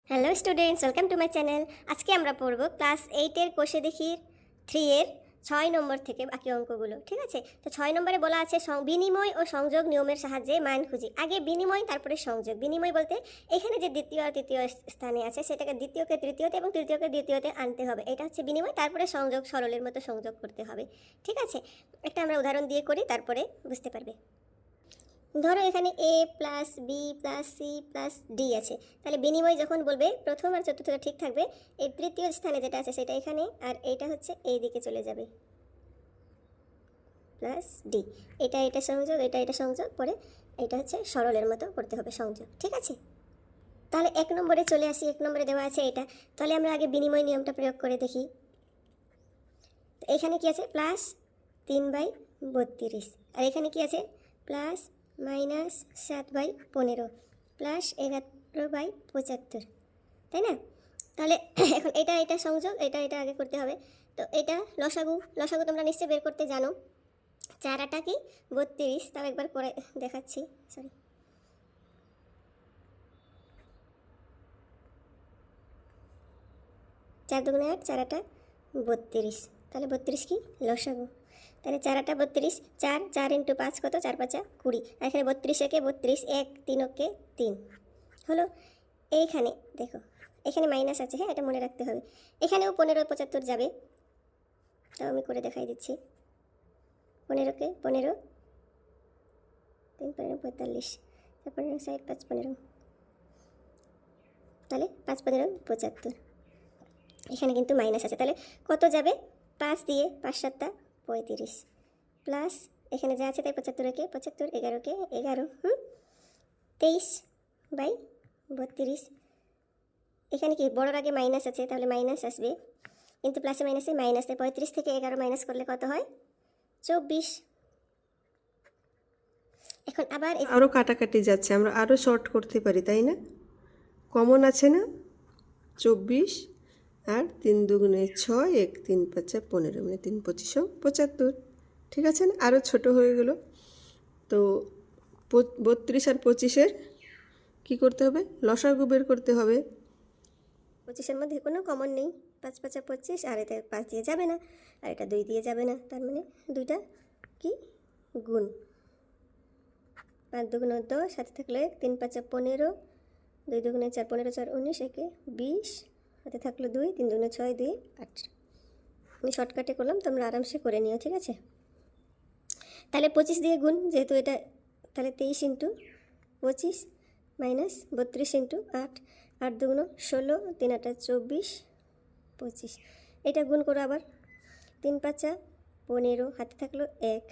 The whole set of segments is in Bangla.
Hello students, welcome to my channel. আজকে আমরা পড়ব ক্লাস 8-এর কোষে দেখি 3-এর 6 নম্বর থেকে বাকি অঙ্কগুলো। ঠিক আছে, তো 6 নম্বরে বলা আছে বিনিময় ও সংযোগ নিয়মের সাহায্যে মান খুঁজি। আগে বিনিময়, তারপরে সংযোগ। বিনিময় বলতে এখানে যে দ্বিতীয় আর তৃতীয় স্থানে আছে সেটাকে দ্বিতীয়কে তৃতীয়তে এবং তৃতীয়কে দ্বিতীয়তে আনতে হবে। এটা হচ্ছে বিনিময়, তারপরে সংযোগ সরলের মতো সংযোগ করতে হবে। ঠিক আছে, একটা আমরা উদাহরণ দিয়ে করি, তারপরে বুঝতে পারবে। ধরো এখানে A plus B plus C plus D আছে, তাহলে বিনিময় যখন বলবে প্রথম আর চতুর্থটা ঠিক থাকবে, এই তৃতীয় স্থানে যেটা আছে সেটা এখানে, আর এইটা হচ্ছে এই দিকে চলে যাবে প্লাস ডি। এটা সংযোগ, এটা সংযোগ, পরে এটা হচ্ছে সরলের মতো করতে হবে সংযোগ। ঠিক আছে, তাহলে 1 নম্বরে চলে আসি। 1 নম্বরে দেওয়া আছে এটা, তাহলে আমরা আগে বিনিময় নিয়মটা প্রয়োগ করে দেখি। এখানে কি আছে প্লাস 3/32, আর এখানে কি আছে প্লাস মাইনাস 7/15 প্লাস 11/75, তাই না? তাহলে এখন এটা সংযোগ, এটা আগে করতে হবে। তো এটা লসাগু তোমরা নিশ্চয়ই বের করতে জানো। 4 8 কি 32, তাও একবার করে দেখাচ্ছি। সরি, 4 2 8, 4 8 32, তাহলে 32 কি লসাগু। তাহলে 4 8 32, 4 4 × 5 কত, 4 5 20, আর এখানে 32 একে 32, 1 3 ওকে 3 হলো। এইখানে দেখো এখানে মাইনাস আছে, হ্যাঁ এটা মনে রাখতে হবে। এখানেও 15 75 যাবে, তাও আমি করে দেখাই দিচ্ছি। 15কে 15, 3 15 45, 15 60 5 15, তাহলে 5 15 75। এখানে কিন্তু মাইনাস আছে, তাহলে কত যাবে 5 দিয়ে 5 7 35 প্লাস এখানে যা আছে তাই 75কে 75, 11কে 11, 23/32। এখানে কি বড়র আগে মাইনাস আছে, তাহলে মাইনাস আসবে, কিন্তু প্লাসে মাইনাসে মাইনাস, 35 থেকে 11 মাইনাস করলে কত হয় 24। এখন আবার আরও কাটাকাটি যাচ্ছে, আমরা আরও শর্ট করতে পারি, তাই না? কমন আছে না 24, আর 3 2 6, 1 3 5 15, মানে 3 25 75, ঠিক আছে না? আরও ছোট হয়ে গেল। তো 32 আর 25-এর কী করতে হবে, লসাগু বের করতে হবে। 25-এর মধ্যে কোনো কমন নেই, 5 5 25, আর এটা 5 দিয়ে যাবে না, আর এটা 2 দিয়ে যাবে না, তার মানে দুইটা কি গুণ। 5 2 10, সাথে থাকলে 3 5 15, 2 2 4 15 4 19, একে 20, হাতে থাকলো 2, 3 2 6 2 8। আমি শর্টকাটে করলাম, তোমরা আরামসে করে নিও। ঠিক আছে, তাহলে 25 দিয়ে গুণ, যেহেতু এটা, তাহলে 23 × 25 মাইনাস 32 × 8, 8 2 16, 3 8 24 25। এটা গুণ করো আবার, 3 5 15, হাতে থাকলো 1,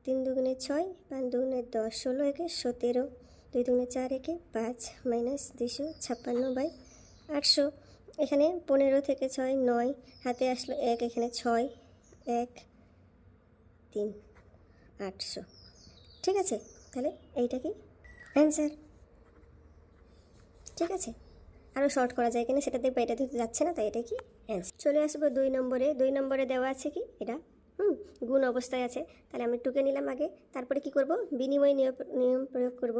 3 2 6, 5 2 10, 16 একে 17, 2 2 4 একে 5, মাইনাস 256/800। এখানে 15 থেকে 6 9, হাতে আসলো 1, এখানে 6, 1 3 800। ঠিক আছে, তাহলে এইটা কি অ্যান্সার। ঠিক আছে, আরও শর্ট করা যায় কিনা সেটা দেখবো, এটা দিতে যাচ্ছে না, তাই এটা কি অ্যান্সার। চলে আসবো 2 নম্বরে। 2 নম্বরে দেওয়া আছে কি এটা গুণ অবস্থায় আছে, তাহলে আমি টুকে নিলাম আগে, তারপরে কি করব বিনিময় নিয়ম প্রয়োগ করব।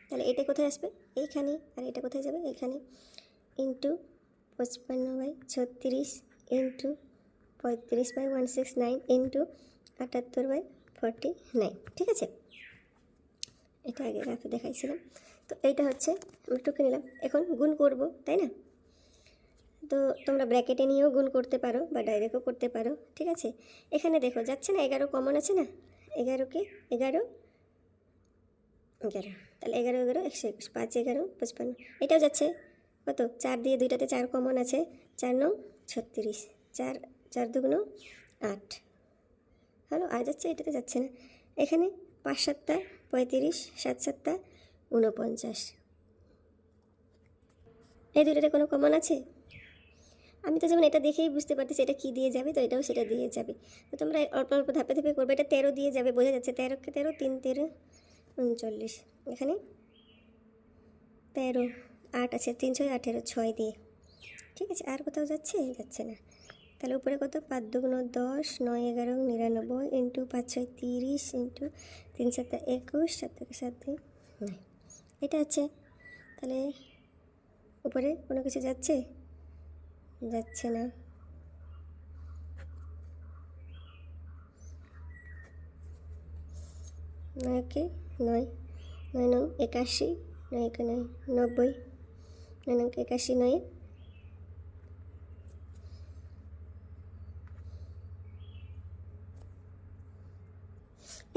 তাহলে এটা কোথায় আসবে এইখানে, আর এটা কোথায় যাবে এইখানে, ইন্টু 55/36 ইন্টু 35/169 ইন্টু 78/49। ঠিক আছে, এটা আগে রাখে দেখাইছিলাম। তো এইটা হচ্ছে আমরা টুকে নিলাম, এখন গুণ করব, তাই না? তো তোমরা ব্র্যাকেটে নিয়েও গুণ করতে পারো বা ডাইরেক্টও করতে পারো। ঠিক আছে, এখানে দেখো যাচ্ছে না, 11 কমন আছে না, 11কে 11 11, তাহলে 11 11 121, 5 11 55, এটাও যাচ্ছে। কত 4 দিয়ে, দুইটাতে 4 কমন আছে, 4 9 36, 4 4 2 8 হলো, আর যাচ্ছে, এটাতে যাচ্ছে না। এখানে 5 7 35, 7 7 49, এই দুইটাতে কোনো কমন আছে? আমি তো যেমন এটা দেখেই বুঝতে পারতেছি এটা কী দিয়ে যাবে, তো এটাও সেটা দিয়ে যাবে। তো তোমরা অল্প অল্প ধাপে ধাপে করবে। এটা 13 দিয়ে যাবে, বোঝা যাচ্ছে, 13কে 13, 3 13 39, এখানে 13 8 আছে, 3 6 18, 6 দিয়ে। ঠিক আছে, আর কোথাও যাচ্ছে যাচ্ছে না। তাহলে উপরে কত 5 2 10, 9 11 99 ইন্টু 5 6 30 ইন্টু 3 7 21, 7 7 9, এটা আছে। তাহলে উপরে কোনো কিছু যাচ্ছে? যাচ্ছে না। নয়কে 9, 9 নং 81, 9 একে 9 90, 9 নং 81, 9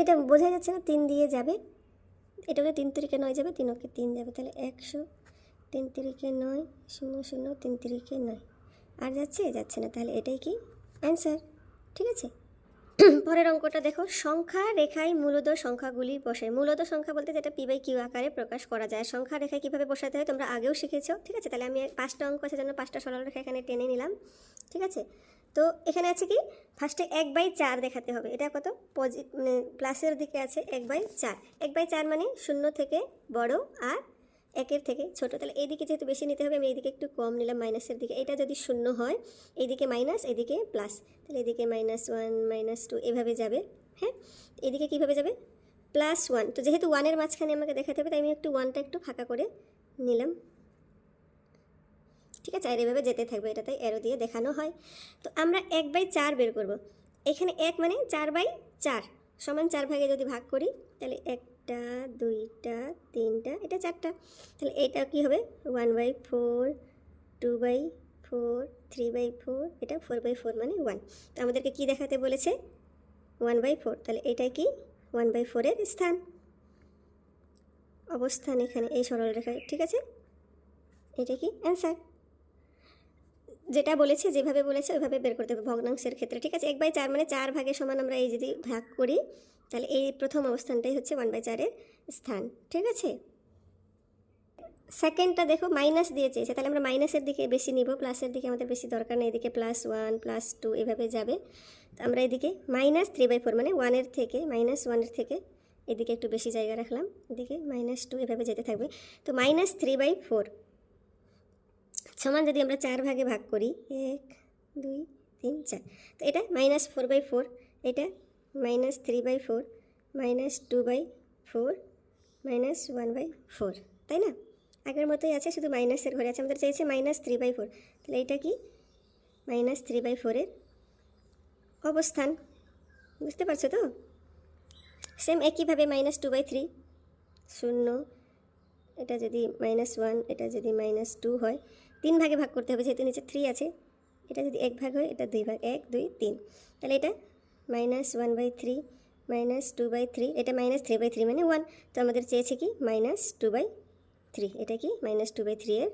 এটা বোঝা যাচ্ছে না? 3 দিয়ে যাবে, এটাকে 3 তিরিকে 9 যাবে, 3 ওকে 3 যাবে, তাহলে 100, 3 তিরিকে 9, 0 0, 3 তিরিকে 9। আর যাচ্ছে না, তাহলে এটাই কি অ্যান্সার। ঠিক আছে। পরের অঙ্কটা দেখো, সংখ্যা রেখায় মূলদ সংখ্যাগুলি বসায়। মূলদ সংখ্যা বলতে যেটা p/q আকারে প্রকাশ করা যায়। সংখ্যা রেখায় কীভাবে বসাতে হয় তোমরা আগেও শিখেছো। ঠিক আছে, তাহলে আমি 5টা অঙ্ক আছে জন্য 5টা সরল রেখা এখানে টেনে নিলাম। ঠিক আছে, তো এখানে আছে কি, ফার্স্টে 1/4 দেখাতে হবে। এটা কত, মানে প্লাসের দিকে আছে 1/4। 1/4 মানে 0 থেকে বড় আর 1-এর থেকে ছোট। তাহলে এইদিকে যেহেতু বেশি নিতে হবে, আমি এইদিকে একটু কম নিলাম, মাইনাসের দিকে। এটা যদি 0 হয়, এইদিকে মাইনাস, এইদিকে প্লাস, তাহলে এদিকে -1 -2 এভাবে যাবে। হ্যাঁ, এদিকে কীভাবে যাবে, +1। তো যেহেতু 1-এর মাঝখানে আমাকে দেখাতে হবে, তাই আমি একটু 1টা একটু ফাঁকা করে নিলাম। ঠিক আছে, আর এভাবে যেতে থাকবে, এটা তাই অ্যারো দিয়ে দেখানো হয়। তো আমরা 1/4 বের করব। এখানে 1 মানে 4/4 সমান 4 ভাগে যদি ভাগ করি, তাহলে 1টা 2টা 3টা, এটা 4টা। তাহলে এটা কি হবে 1/4, 2/4, 3/4, এটা 4/4 মানে 1। তো আমাদেরকে কি দেখাতে বলেছে, 1/4। তাহলে এটা কি 1/4-এর স্থান, অবস্থান এখানে এই সরল রেখায়। ঠিক আছে, এটা কি অ্যান্সার। যেটা বলেছে, যেভাবে বলেছে ওইভাবে বের করতে হবে ভগ্নাংশের ক্ষেত্রে। ঠিক আছে, 1/4 মানে 4 ভাগের সমান আমরা এই যদি ভাগ করি, তাহলে এই প্রথম অবস্থানটাই হচ্ছে 1/4-এর স্থান। ঠিক আছে, সেকেন্ডটা দেখো মাইনাস দিয়ে চেয়েছে, তাহলে আমরা মাইনাসের দিকে বেশি নিব, প্লাসের দিকে আমাদের বেশি দরকার নেই। এদিকে +1 +2 এভাবে যাবে। তো আমরা এদিকে -3/4 মানে 1-এর থেকে -1-এর থেকে এদিকে একটু বেশি জায়গা রাখলাম, এদিকে -2 এভাবে যেতে থাকবে। তো -3/4 সমান যদি আমরা 4 ভাগে ভাগ করি, 1 2 3 4, তো এটা -4/4, এটা -3/4, -2/4, -1/4, তাই না? আগের মতোই আছে, শুধু মাইনাসের ঘরে আছে। আমাদের চেয়েছে -3/4, তাহলে এটা কি -3/4-এর অবস্থান। বুঝতে পারছো তো? সেম একইভাবে -2/3, 0, এটা যদি -1, এটা যদি -2 হয়, 3 ভাগে ভাগ করতে হবে, যেহেতু নিচে 3 আছে। এটা যদি 1 ভাগ হয়, এটা 2 ভাগ, 1 2 3, তাহলে এটা -1/3, -2/3, এটা -3/3 মানে 1। তো আমাদের চেয়েছে কি -2/3, এটা কি -2/3-এর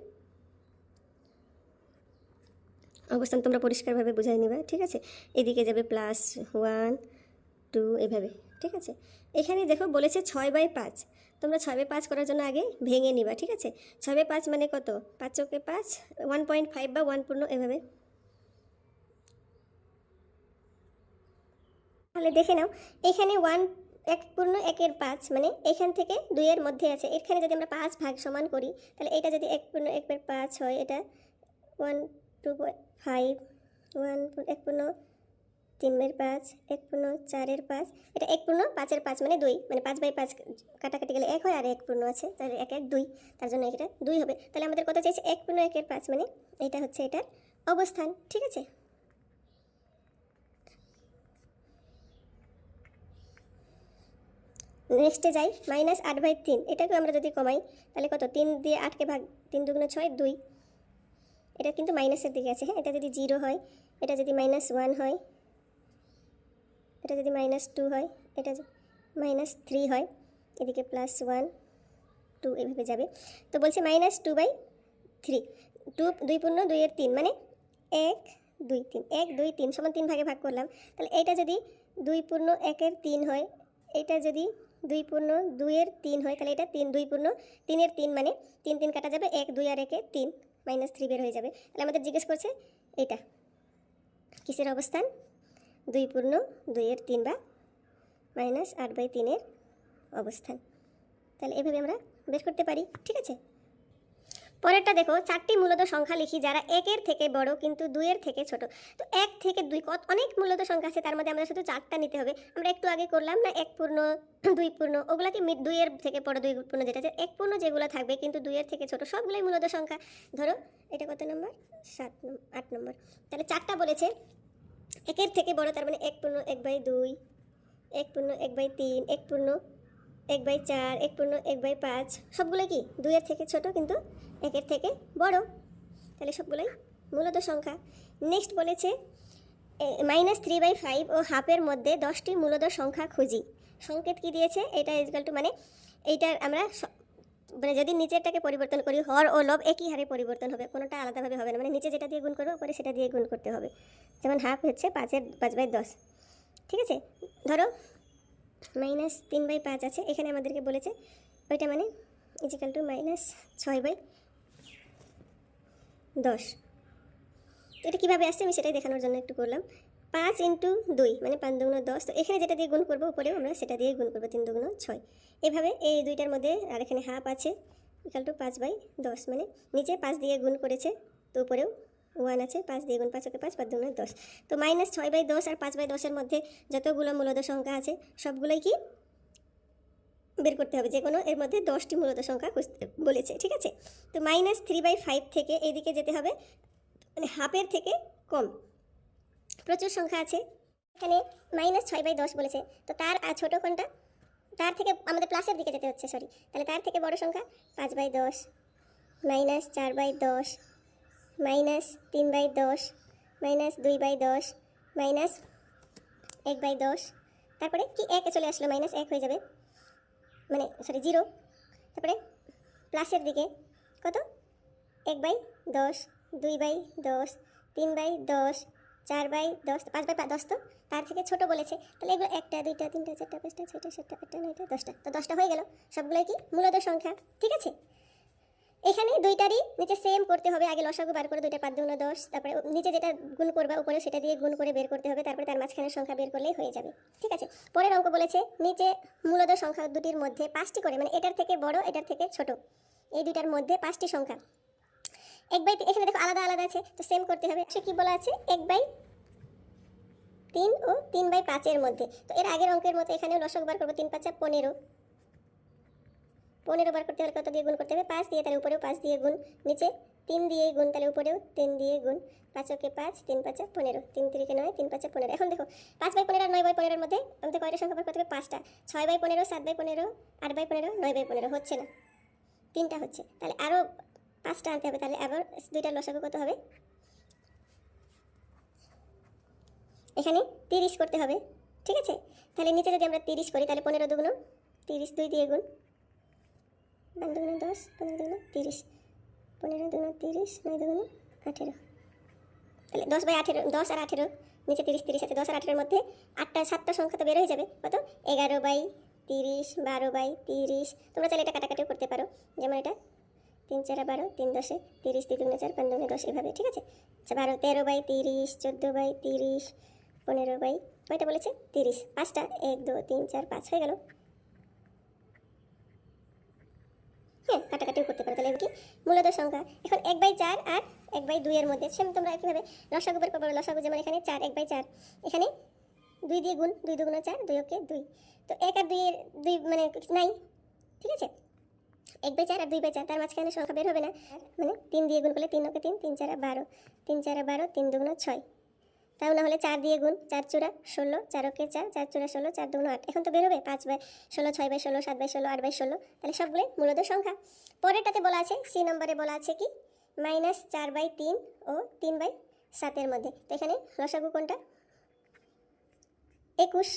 অবস্থান। তোমরা পরিষ্কারভাবে বুঝাই নিবা। ঠিক আছে, এদিকে যাবে +1 2 এভাবে। ঠিক আছে, এখানে দেখো বলেছে 6/5। তোমরা 6/5 করার জন্য আগে ভেঙে নিবা। ঠিক আছে, 6/5 মানে কত, 5 চৌকে 5, 1.5 বা 1 পূর্ণ এভাবে। তাহলে দেখে নাও, এখানে 1 পূর্ণ 1/5 মানে এখান থেকে 2-এর মধ্যে আছে। এখানে যদি আমরা 5 ভাগ সমান করি, তাহলে এটা যদি 1 পূর্ণ 1/5 হয়, এটা 1 2/5, 1 পূর্ণ 3/5, 1 পূর্ণ 4/5, এটা 1 পূর্ণ 5/5 মানে 2, মানে 5/5 কাটাকাটি গেলে 1 হয়, আর 1 পূর্ণ আছে, তাহলে 1 1 2, তার জন্য এটা 2 হবে। তাহলে আমাদের কত চাইছে, 1 পূর্ণ 1/5 মানে এটা হচ্ছে এটার অবস্থান। ঠিক আছে, নেক্সটে যাই, -8/3। এটাকে আমরা যদি কমাই, তাহলে কত, 3 দিয়ে 8কে ভাগ, 3 2 6 2, এটা কিন্তু মাইনাসের দিকে আছে। হ্যাঁ, এটা যদি 0 হয়, এটা যদি -1 হয়, এটা যদি -2 হয়, এটা -3 হয়, এদিকে +1 2 এভাবে যাবে। তো বলছে -2/3, 2 পূর্ণ 2-এর 3 মানে 1 2 3, 1 2 3 সমান 3 ভাগে ভাগ করলাম। তাহলে এটা যদি 2 পূর্ণ 1-এর 3 হয়, এটা যদি 2 পূর্ণ 2-এর 3 হয়, তাহলে এটা 3 2 পূর্ণ 3-এর 3 মানে 3 3 কাটা যাবে, 1 2 আর 1-এ 3, -3 বের হয়ে যাবে। তাহলে আমাদের জিজ্ঞেস করছে এটা কিসের অবস্থান, 2 পূর্ণ 2-এর 3 বা -8/3-এর অবস্থান। তাহলে এভাবে আমরা বের করতে পারি। ঠিক আছে, পরেরটা দেখো, 4টি মূলদ সংখ্যা লিখি যারা 1-এর থেকে বড় কিন্তু 2-এর থেকে ছোট। তো 1 থেকে 2 অনেক মূলদ সংখ্যা আছে, তার মধ্যে আমরা শুধু 4টা নিতে হবে। আমরা একটু আগে করলাম না 1 পূর্ণ 2 পূর্ণ, ওগুলাকে 2-এর থেকে বড় 2 পূর্ণ যেটা আছে, 1 পূর্ণ যেগুলো থাকবে কিন্তু 2-এর থেকে ছোট সবগুলোই মূলদ সংখ্যা। ধরো এটা কত নম্বর, 8 নম্বর। তাহলে 4টা বলেছে 1-এর থেকে বড়, তার মানে 1 পূর্ণ 1/2, 1 পূর্ণ 1/3, 1 পূর্ণ 1/4, 1 পূর্ণ 1/5, সবগুলো কি 2-এর থেকে ছোট কিন্তু 1-এর থেকে বড়, তাহলে সবগুলোই মূলদ সংখ্যা। নেক্সট বলেছে -3/5 ও হাফের মধ্যে 10টি মূলদ সংখ্যা খুঁজি। সংকেত কি দিয়েছে, এটা ইজকাল টু মানে এইটার আমরা মানে যদি নিচেরটাকে পরিবর্তন করি, হর ও লব একই হারে পরিবর্তন হবে, কোনোটা আলাদাভাবে হবে না, মানে নিচে যেটা দিয়ে গুণ করবো উপরে সেটা দিয়ে গুণ করতে হবে। যেমন হাফ হচ্ছে 5/10, ঠিক আছে। ধরো -3/5 আছে, এখানে আমাদেরকে বলেছে ওইটা মানে ইজিক্যাল টু -6/10। তো এটা কীভাবে আসছে আমি সেটাই দেখানোর জন্য একটু করলাম। 5 × 2 মানে 5 × 2 = 10। তো এখানে যেটা দিয়ে গুণ করবো উপরেও আমরা সেটা দিয়ে গুণ করবো, 3 × 2 = 6। এভাবে এই দুইটার মধ্যে, আর এখানে হাফ আছে ইকুয়াল টু 5/10, মানে নিচে 5 দিয়ে গুণ করেছে তো উপরেও 1 আছে, 5 দিয়ে গুণ 5 × 5 = 5 × 2 = 10। তো -6/10 আর 5/10-এর মধ্যে যতগুলো মূলদ সংখ্যা আছে সবগুলোই কি বের করতে হবে, যে কোনো এর মধ্যে 10টি মূলদ সংখ্যা খুঁজতে বলেছে, ঠিক আছে। তো -3/5 থেকে এইদিকে যেতে হবে, মানে হাফের থেকে কম প্রচুর সংখ্যা আছে। এখানে -6/10 বলেছে, তো তার ছোট কোনটা, তার থেকে আমাদের প্লাসের দিকে যেতে হচ্ছে, সরি। তাহলে তার থেকে বড় সংখ্যা 5/10, -4/10, -3/10, -2/10, -1/10। তারপরে কি 1 চলে আসলো, -1 হয়ে যাবে, মানে সরি 0। তারপরে প্লাসের দিকে কত, 1/10, 2/10, 3/10, 4/10, 5/10। তো তার থেকে ছোট বলেছে, তাহলে এগুলো 1টা 2টা 3টা 4টা 5টা 6টা 7টা 8টা 9টা 10টা, তো 10টা হয়ে গেল, সবগুলোই কি মূলদ সংখ্যা, ঠিক আছে। এখানে দুইটারই নিচে সেম করতে হবে, আগে লসাগু বার করে 2টা 5 × 10, তারপরে নিচে যেটা গুণ করবা উপরে সেটা দিয়ে গুণ করে বের করতে হবে, তারপরে তার মাঝখানের সংখ্যা বের করলেই হয়ে যাবে, ঠিক আছে। পরের অঙ্ক বলেছে নিচে মূলদ সংখ্যা দুটির মধ্যে 5টি করে, মানে এটার থেকে বড় এটার থেকে ছোট, এই দুইটার মধ্যে 5টি সংখ্যা 1/3, এখানে দেখো আলাদা আলাদা আছে, তো সেম করতে হবে। সে কি বলা আছে 1/3 ও 3/5-এর মধ্যে। তো এর আগের অঙ্কের মতো এখানেও লসাগু বার করবো, 3 × 5 = 15, 15 বার করতে হলে কত দিয়ে গুণ করতে হবে, 5 দিয়ে, তাহলে উপরেও 5 দিয়ে গুণ, নিচে 3 দিয়ে গুণ, তাহলে উপরেও 3 দিয়ে গুণ, 5 × 5, 3 × 5 = 15, 3 × 3 = 9, 3 × 5 = 15। এখন দেখো 5/15 আর 9/15-এর মধ্যে আমাদের কয়টা সংখ্যা বার করতে হবে, 5টা। 6/15, 7/15, 8/15, 9/15 হচ্ছে না, 3টা হচ্ছে, তাহলে আরও 5টা আনতে হবে। তাহলে আবার দুইটার লসাগু কত হবে, এখানে 30 করতে হবে, ঠিক আছে। তাহলে নিচে যদি আমরা 30 করি, তাহলে 15 × 2 = 30, 2 দিয়ে গুণ, 5 × 2 = 10, 15 × 2 = 30, 15 × 2 = 30, 9 × 2 = 18। তাহলে 10/18, 10 আর 18, নিচে 30 30 আছে, 10 আর 18-এর মধ্যে 7টা সংখ্যা তো বের হয়ে যাবে, কত 11/30, 12/30। তোমরা চাইলে এটা কাটাকাটিও করতে পারো, যেমন এটা 3 × 4 = 12, 3 × 10 = 30, 3 × 2 = 4, 5 × 2 = 10, এভাবে, ঠিক আছে। আচ্ছা 13/30, 14/30, 15 কয়টা বলেছে 30, 5টা, 1 2 3 4 5 হয়ে গেল। হ্যাঁ, কাটাকাটিও করতে পারো, তাহলে কি মূলদ সংখ্যা। এখন 1/4 আর 1/2-এর মধ্যে সেম তোমরা একইভাবে লসাগু বের করবে, লসাগু যেমন এখানে 4, 1/4, এখানে 2 দিয়ে গুণ, 2 × 2 = 4, 2 × 2। তো 1 আর 2 এর 2 মানে নাই, ঠিক আছে। 1/4 আর 2/4, তার মাঝখানে সংখ্যা বের হবে না, মানে 3 দিয়ে গুণ করলে 3 × 3, 3 × 4 = 12, 3 × 4 = 12, 3 × 2 = 6। তাও না হলে 4 দিয়ে গুণ, 4 × 4 = 16, 4 × 4, 4 × 16, 4 × 2 = 8। এখন তো বের হবে 5/16, 6/16, 7/16, 8/16, তাহলে সবগুলো মূলদ সংখ্যা। পরেরটাতে বলা আছে, সি নম্বরে বলা আছে কি -4/3 ও 3/7-এর মধ্যে। তো এখানে লসাগু কোনটা, 21।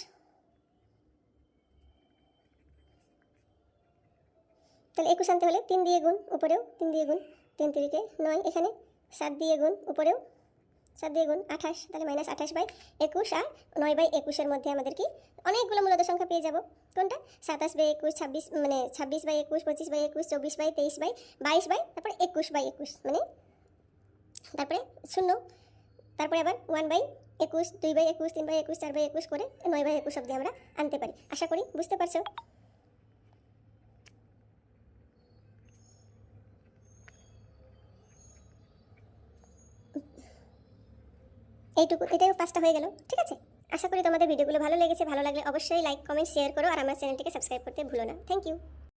তাহলে 21 আনতে হলে 3 দিয়ে গুণ, উপরেও 3 দিয়ে গুণ, 3 × 3 = 9, এখানে 7 দিয়ে গুণ, উপরেও 7 দিয়ে গুণ, 28, তাহলে -28/21 আর 9/21-এর মধ্যে আমাদের কি অনেকগুলো মূলদ সংখ্যা পেয়ে যাব। কোনটা 27/21, 26 মানে 26/21, 25/21, 24/23, 22, তারপরে 21/21, মানে তারপরে 0, তারপরে আবার 1/21, 2/21, 3/21, 4/21 করে 9/21 অবধি আমরা আনতে পারি। আশা করি বুঝতে পারছো। এইটুকু, এটাও 5টা হয়ে গেল। ঠিক আছে, আশা করি তোমাদের ভিডিওগুলো ভালো লেগেছে। ভালো লাগলে অবশ্যই লাইক, কমেন্ট, শেয়ার করো আর আমার চ্যানেলটিকে সাবস্ক্রাইব করতে ভুলো না। Thank you.